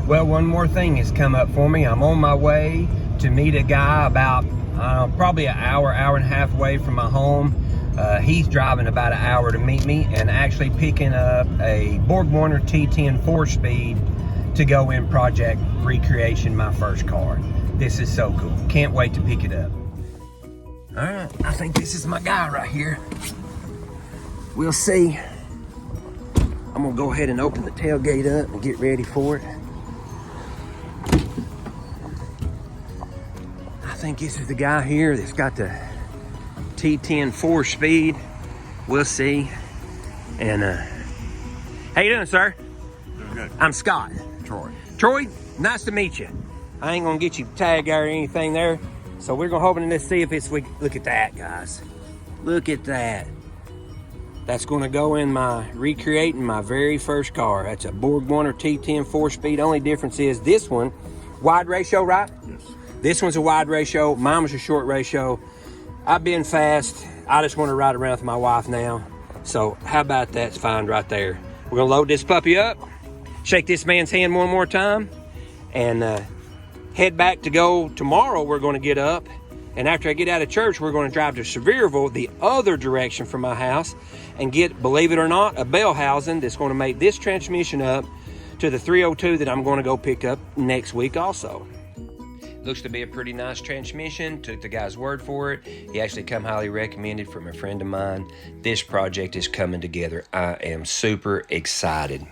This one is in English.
Well, one more thing has come up for me. I'm on my way to meet a guy about probably an hour and a half away from my home. He's driving about an hour to meet me and actually picking up a BorgWarner T10 4-speed to go in project recreation my first car. This is so cool. Can't wait to pick it up. All right, I think this is my guy right here. We'll see. I'm gonna go ahead and open the tailgate up and get ready for it. I think this is the guy here that's got the T10 4-speed. We'll see. And how you doing, sir? Doing good. I'm Scott. Troy. Troy, nice to meet you. I ain't gonna get you tagged or anything there. So we're gonna hoping to see if it's, look at that, guys. Look at that. That's gonna go in my recreating my very first car. That's a BorgWarner T10 4-speed. Only difference is this one, wide ratio, right? Yes. This one's a wide ratio, mine was a short ratio. I've been fast. I just want to ride around with my wife now. So how about that's fine right there. We're gonna load this puppy up, shake this man's hand one more time, and head back to go tomorrow. We're gonna get up, and after I get out of church, we're gonna drive to Sevierville, the other direction from my house, and get, believe it or not, a bell housing that's gonna make this transmission up to the 302 that I'm gonna go pick up next week also. Looks to be a pretty nice transmission. Took the guy's word for it. He actually come highly recommended from a friend of mine. This project is coming together. I am super excited.